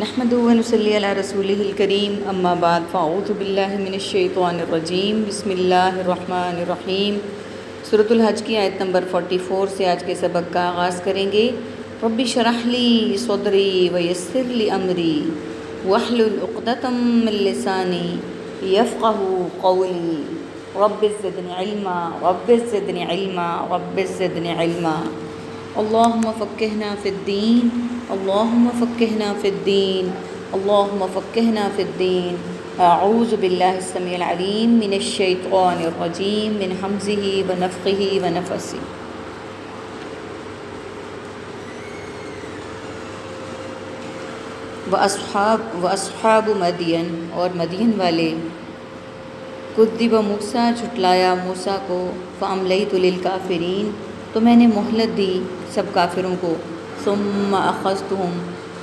نحمده ونصلي على رسوله الكريم اما بعد فاعوذ باللہ من الشیطان الرجیم بسم اللہ الرحمن الرحیم۔ سورۃ الحج کی آیت نمبر 44 سے آج کے سبق کا آغاز کریں گے۔ رب اشرح لی صدری ویسر لی امری واحلل عقدۃ من لسانی یفقهوا قولی رب زدنی علما رب زدنی علما رب زدنی علما۔ اللہم فقہنا فی الدین اللہم فقہنا فی الدین اللہم فقہنا فی الدین۔ اعوذ باللہ السمیع العلیم من الشیطان الرجیم من حمزہ ونفخہ ونفثہ۔ واصحاب مدین، اور مدین والے، کذب موسیٰ، جھٹلایا موسیٰ کو، فاملیت للکافرین، تو میں نے مہلت دی سب کافروں کو، ثم اخذتہم،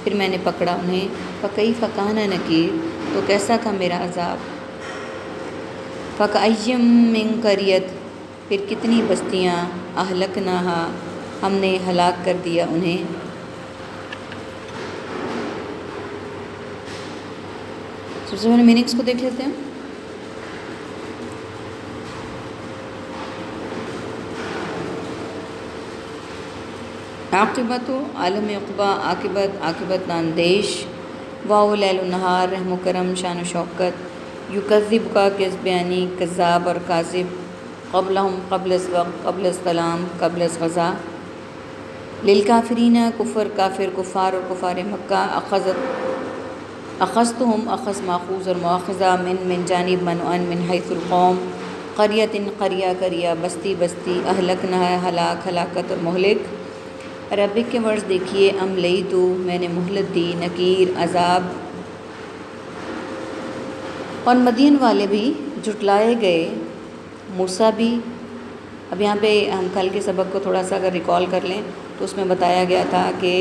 پھر میں نے پکڑا انہیں، فکیف کان نکیر، تو کیسا تھا میرا عذاب۔ فکأیم من قریۃ، پھر کتنی بستیاں، اہلکناہا، ہم نے ہلاک کر دیا انہیں۔ سب سے پہلے میننگس کو دیکھ لیتے ہیں۔ عاقبت، عالم عقبہ، عاقبت اندیش، واو لیل و نہار، رحم و کرم، شان و شوکت، یکذب کا کذب یعنی کذاب اور کاذب، قبلہم قبل از وقت، قبل از کلام، قبل از غزا، للکافرین کفر، کافر، کفار اور کفار مکہ، اخذتہم، اخذ ماخوذ اور مواخذہ، من جانب، من حیث القوم، قریۃ قریہ، بستی، اہلکنہ ہلاک، ہلاکت اور مہلک۔ عربک کے ورڈز دیکھیے، املیتو، میں نے مہلت دی، نکیر، عذاب، اور مدین والے بھی جھٹلائے گئے، موسیٰ بھی۔ اب یہاں پہ ہم کل کے سبق کو تھوڑا سا اگر ریکال کر لیں تو اس میں بتایا گیا تھا کہ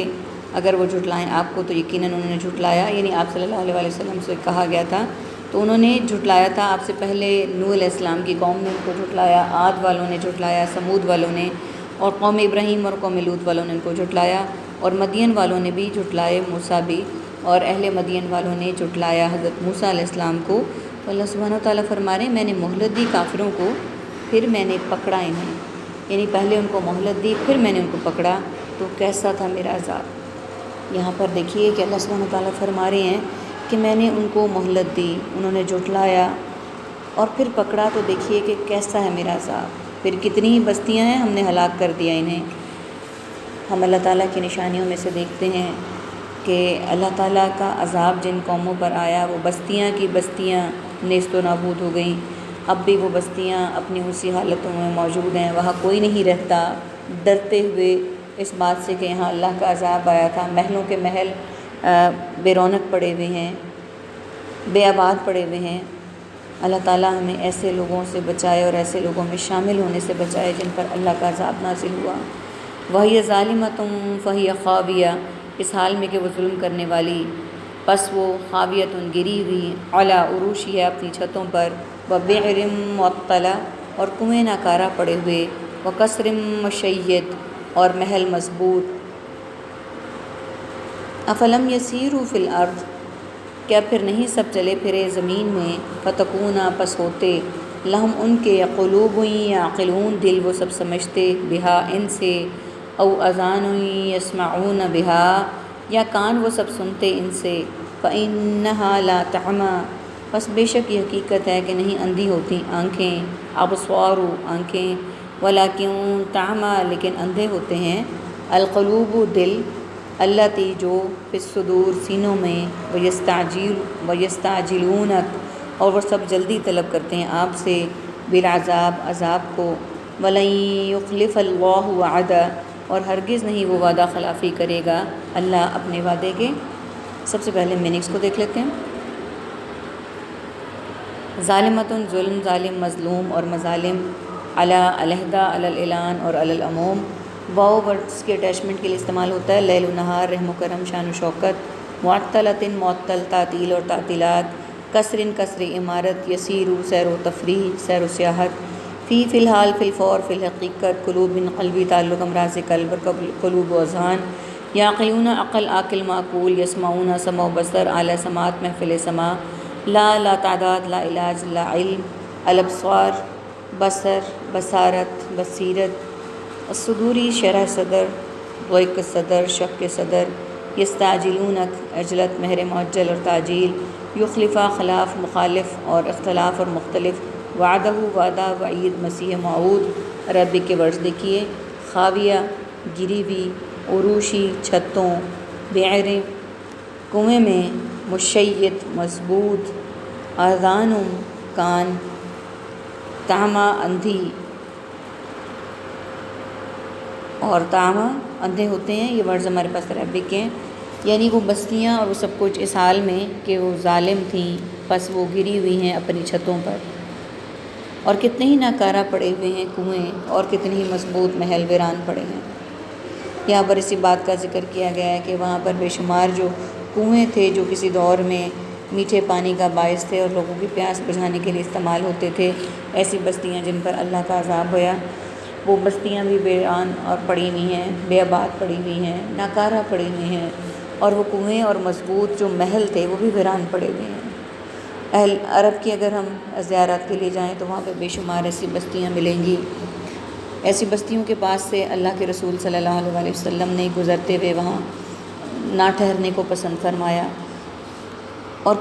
اگر وہ جھٹلائیں آپ کو تو یقیناً انہوں نے جھٹلایا، یعنی آپ صلی اللہ علیہ وسلم سے کہا گیا تھا تو انہوں نے جھٹلایا تھا۔ آپ سے پہلے نوح علیہ السلام کی قوم نے ان کو جھٹلایا، عاد والوں نے جھٹلایا، سمود والوں نے، اور قوم ابراہیم اور قوم لوط والوں نے ان کو جھٹلایا، اور مدین والوں نے بھی جھٹلائے موسیٰ بھی، اور اہل مدین والوں نے جھٹلایا حضرت موسیٰ علیہ السلام کو۔ تو اللہ سبحانہ وتعالیٰ فرما رہے ہیں میں نے مہلت دی کافروں کو، پھر میں نے پکڑا انہیں، یعنی پہلے ان کو مہلت دی پھر میں نے ان کو پکڑا، تو کیسا تھا میرا عذاب۔ یہاں پر دیکھیے کہ اللہ سبحانہ وتعالیٰ فرما رہے ہیں کہ میں نے ان کو مہلت دی، انہوں نے جھٹلایا اور پھر پکڑا، تو دیکھیے کہ کیسا ہے میرا عذاب، پھر کتنی بستیاں ہیں، ہم نے ہلاک کر دیا انہیں۔ ہم اللہ تعالیٰ کی نشانیوں میں سے دیکھتے ہیں کہ اللہ تعالیٰ کا عذاب جن قوموں پر آیا وہ بستیاں کی بستیاں نیست و نابود ہو گئیں۔ اب بھی وہ بستیاں اپنی اسی حالتوں میں موجود ہیں، وہاں کوئی نہیں رہتا، ڈرتے ہوئے اس بات سے کہ یہاں اللہ کا عذاب آیا تھا۔ محلوں کے محل بے رونق پڑے ہوئے ہیں، بے آباد پڑے ہوئے ہیں۔ اللہ تعالیٰ ہمیں ایسے لوگوں سے بچائے اور ایسے لوگوں میں شامل ہونے سے بچائے جن پر اللہ کا عذاب نازل ہوا۔ وَهِيَ ظَالِمَةٌ فَهِيَ خَاوِيَةٌ، اس حال میں کہ وہ ظلم کرنے والی، پس وہ خاویۃ گری ہوئی، علی عروشها، اپنی چھتوں پر، وَبِئْرٍ مُّعَطَّلَةٍ، اور کنویں ناکارہ پڑے ہوئے، وَقَصْرٍ مَّشَيِّدٍ، اور محل مضبوط۔ أَفَلَمْ يَسِيرُوا فِي الْأَرْضِ، کیا پھر نہیں سب چلے پھرے زمین میں، فتکونا، پس ہوتے، لہم ان کے، قلوب یعقلون، دل وہ سب سمجھتے، بہا ان سے، او اذان یسمعون بہا، یا کان وہ سب سنتے ان سے، فإنہا لا تعمیٰ، پس بے شک یہ حقیقت ہے کہ نہیں اندھی ہوتی آنکھیں، ابصار، آنکھیں، ولیکن تعمیٰ، لیکن اندھے ہوتے ہیں، القلوب، دل، التی، جو، فی الصدور، سینوں میں، ویستعجلونک، اور وہ سب جلدی طلب کرتے ہیں آپ سے، بالعذاب، عذاب کو، ولن یخلف اللہ وعدہ، اور ہرگز نہیں وہ وعدہ خلافی کرے گا اللہ اپنے وعدے کے۔ سب سے پہلے میننگس کو دیکھ لیتے ہیں۔ ظالمۃ، ظلم، ظالم، مظلوم اور مظالم، علی، علیحدہ، علی الاعلان اور علی العموم، واو ورڈز کے اٹیچمنٹ کے لیے استعمال ہوتا ہے، لیل و نہار، رحم و کرم، شان و شوکت، معطلۃ، معطل، تعطیل اور تعطیلات، کسر، کسر، عمارت، یسیر، سیر و تفریح، سیر و سیاحت، فی الحال، فی الفور، فی الحقیقت، قلوب، قلبی، تعلق امراض قلب اور قلوب و اذہان، یعقلون عقل عاقل معقول، یسمعون سمع و بصر اعلیٰ سماعت محفل سماع، لا تعداد لا علاج لا علم، الابصار بصر بصارت بصیرت، الصدوری شرح صدر، ضیق صدر شق صدر، یستعجلونک عجلت مہر معجل اور تعجیل، یخلفہ خلاف مخالف اور اختلاف اور مختلف، وعدہ وعدہ وعید مسیح موعود۔ ربی کے ورڈز دیکھیے، خاویہ گری ہوئی، عروشی چھتوں، بئر کنویں میں، مشیت مضبوط، آذان کان، تعمیٰ اندھی، اور تعمیٰ اندھے ہوتے ہیں۔ یہ ورڈز ہمارے پاس عربک کے ہیں، یعنی وہ بستیاں اور وہ سب کچھ اس حال میں کہ وہ ظالم تھیں، پس وہ گری ہوئی ہیں اپنی چھتوں پر، اور کتنے ہی ناکارہ پڑے ہوئے ہیں کنویں، اور کتنے ہی مضبوط محل ویران پڑے ہیں۔ یہاں پر اسی بات کا ذکر کیا گیا ہے کہ وہاں پر بے شمار جو کنویں تھے جو کسی دور میں میٹھے پانی کا باعث تھے اور لوگوں کی پیاس بجھانے کے لیے استعمال ہوتے تھے، ایسی بستیاں جن پر اللہ کا عذاب ہوا، وہ بستیاں بھی ویران اور پڑی ہوئی ہیں، بے آباد پڑی ہوئی ہیں، ناکارہ پڑی ہوئی ہیں، اور وہ کنویں اور مضبوط جو محل تھے وہ بھی ویران پڑے ہوئے ہیں۔ اہل عرب کی اگر ہم زیارت کے لیے جائیں تو وہاں پہ بے شمار ایسی بستیاں ملیں گی۔ ایسی بستیوں کے پاس سے اللہ کے رسول صلی اللہ علیہ وسلم نے گزرتے ہوئے وہاں نہ ٹھہرنے کو پسند فرمایا۔ اور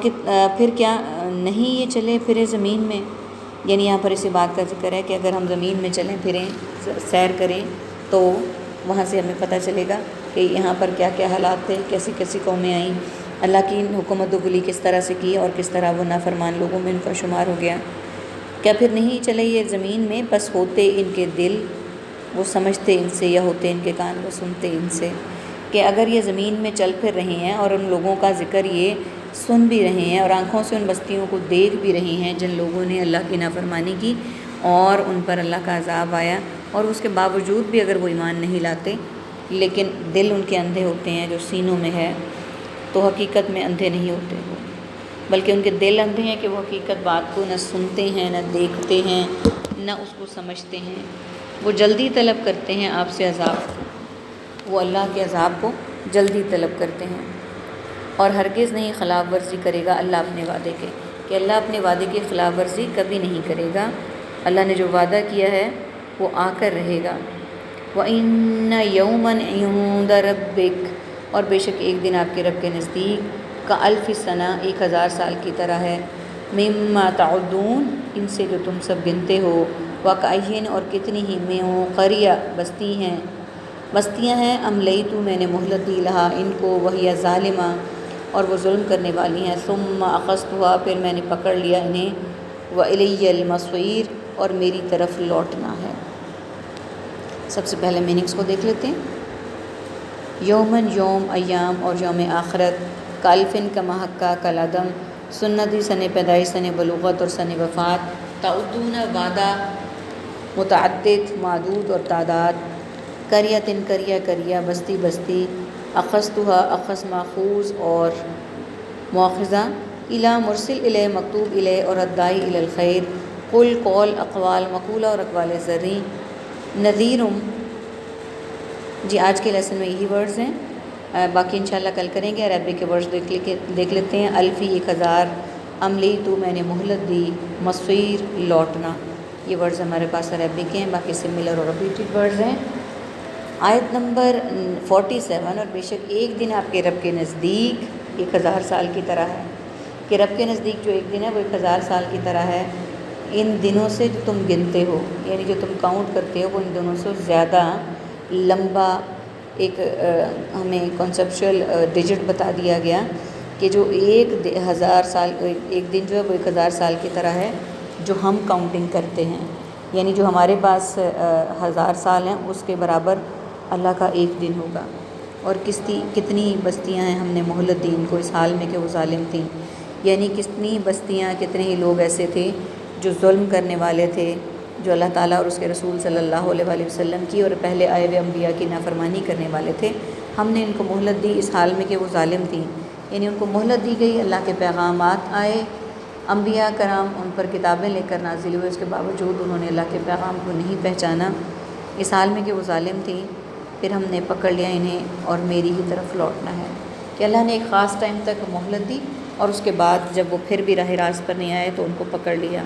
پھر کیا نہیں یہ چلے پھرے زمین میں، یعنی یہاں پر اسی بات کا ذکر ہے کہ اگر ہم زمین میں چلیں پھریں سیر کریں تو وہاں سے ہمیں پتہ چلے گا کہ یہاں پر کیا کیا حالات تھے، کیسی کیسی قومیں آئیں، اللہ کی حکومت ولی کس طرح سے کی اور کس طرح وہ نافرمان لوگوں میں ان کا شمار ہو گیا۔ کیا پھر نہیں چلے یہ زمین میں، بس ہوتے ان کے دل وہ سمجھتے ان سے، یا ہوتے ان کے کان وہ سنتے ان سے، کہ اگر یہ زمین میں چل پھر رہے ہیں اور ان لوگوں کا ذکر یہ سن بھی رہے ہیں اور آنکھوں سے ان بستیوں کو دیکھ بھی رہے ہیں جن لوگوں نے اللہ کی نافرمانی کی اور ان پر اللہ کا عذاب آیا، اور اس کے باوجود بھی اگر وہ ایمان نہیں لاتے لیکن دل ان کے اندھے ہوتے ہیں جو سینوں میں ہے، تو حقیقت میں اندھے نہیں ہوتے وہ، بلکہ ان کے دل اندھے ہیں کہ وہ حقیقت بات کو نہ سنتے ہیں نہ دیکھتے ہیں نہ اس کو سمجھتے ہیں۔ وہ جلدی طلب کرتے ہیں آپ سے عذاب، وہ اللہ کے عذاب کو جلدی طلب کرتے ہیں، اور ہرگز نہیں خلاف ورزی کرے گا اللہ اپنے وعدے کے، کہ اللہ اپنے وعدے کی خلاف ورزی کبھی نہیں کرے گا۔ اللہ نے جو وعدہ کیا ہے وہ آ کر رہے گا۔ وَإِنَّ يَوْمًا عِندَ رَبِّكَ، اور بے شک ایک دن آپ کے رب کے نزدیک، كَأَلْفِ سَنَةٍ 1000 سال کی طرح ہے، مِمَّا تَعُدُّونَ ان سے جو تم سب گنتے ہو، وَكَأَيٍّ اور کتنی ہی مِن قَرْيَةٍ بستیاں ہیں، أَمْلَيْتُ میں نے مہلت دی لہا ان کو، وَهِيَ ظَالِمَةٌ اور وہ ظلم کرنے والی ہیں، ثُمَّ أَخَذْتُهَا پھر میں نے پکڑ لیا انہیں، وَإِلَيَّ الْمَصِيرُ اور میری طرف لوٹنا ہے۔ سب سے پہلے میننگس کو دیکھ لیتے ہیں۔ یومن یوم، ایام اور یوم آخرت، کالفن کا محقہ کالعدم، سنتی سن پیدائش سن بلوغت اور سن وفات، تعدون وعدہ متعدد معدود اور تعداد، قریۃ قریہ قریہ بستی بستی، اخذتها اخذ ماخوذ اور مواخذہ، الی مرسل الی مکتوب الی اور الداعی الی الخیر، قل قول اقوال مقولہ اور اقوال زرعی، نذیرم۔ جی آج کے لیسن میں یہی ورڈز ہیں، باقی انشاءاللہ کل کریں گے۔ عربی کے ورڈز دیکھ لیتے ہیں۔ الفی 1000، املیتو میں نے مہلت دی، مصیر لوٹنا، یہ ورڈز ہمارے پاس عربی کے ہیں، باقی سملر اور ریپیٹڈ ورڈز ہیں۔ آیت نمبر 47، اور بے شک ایک دن آپ کے رب کے نزدیک 1000 سال کی طرح ہے، کہ رب کے نزدیک جو ایک دن ہے وہ 1000 سال کی طرح ہے، ان دنوں سے جو تم گنتے ہو، یعنی جو تم کاؤنٹ کرتے ہو وہ ان دنوں سے زیادہ لمبا ایک ہمیں کنسیپچول ڈیجٹ بتا دیا گیا کہ جو 1000 سال ایک دن جو ہے وہ 1000 سال کی طرح ہے جو ہم کاؤنٹنگ کرتے ہیں، یعنی جو ہمارے پاس 1000 سال ہیں اس کے برابر اللہ کا ایک دن ہوگا۔ اور کتنی بستیاں ہیں ہم نے مہلت دی ان کو اس حال میں کہ وہ ظالم تھیں، یعنی کتنی بستیاں کتنے ہی لوگ ایسے تھے جو ظلم کرنے والے تھے، جو اللہ تعالیٰ اور اس کے رسول صلی اللہ علیہ وآلہ وسلم کی اور پہلے آئے ہوئے انبیاء کی نافرمانی کرنے والے تھے۔ ہم نے ان کو مہلت دی اس حال میں کہ وہ ظالم تھیں، یعنی ان کو مہلت دی گئی، اللہ کے پیغامات آئے، انبیاء کرام ان پر کتابیں لے کر نازل ہوئے، اس کے باوجود انہوں نے اللہ کے پیغام کو نہیں پہچانا، اس حال میں کہ وہ ظالم تھیں۔ پھر ہم نے پکڑ لیا انہیں اور میری ہی طرف لوٹنا ہے، کہ اللہ نے ایک خاص ٹائم تک مہلت دی اور اس کے بعد جب وہ پھر بھی راہ راست پر نہیں آئے تو ان کو پکڑ لیا،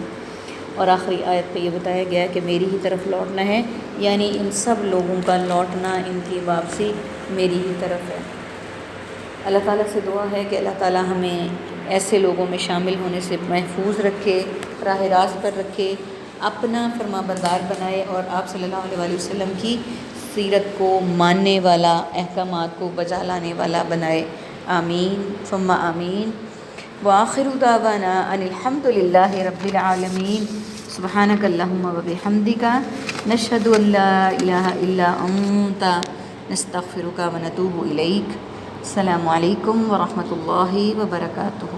اور آخری آیت پہ یہ بتایا گیا کہ میری ہی طرف لوٹنا ہے، یعنی ان سب لوگوں کا لوٹنا، ان کی واپسی میری ہی طرف ہے۔ اللہ تعالیٰ سے دعا ہے کہ اللہ تعالیٰ ہمیں ایسے لوگوں میں شامل ہونے سے محفوظ رکھے، راہ راست پر رکھے، اپنا فرما بردار بنائے اور آپ صلی اللہ علیہ وآلہ وسلم کی سیرت کو ماننے والا، احکامات کو بجا لانے والا بنائے، آمین ثم آمین۔ وآخر دعوانا ان الحمد للہ رب العالمین، سبحانک اللہم وبحمدک، نشہد ان لا الہ الا انت، نستغفرک ونتوب الیک۔ السلام علیکم ورحمۃ اللہ وبرکاتہ۔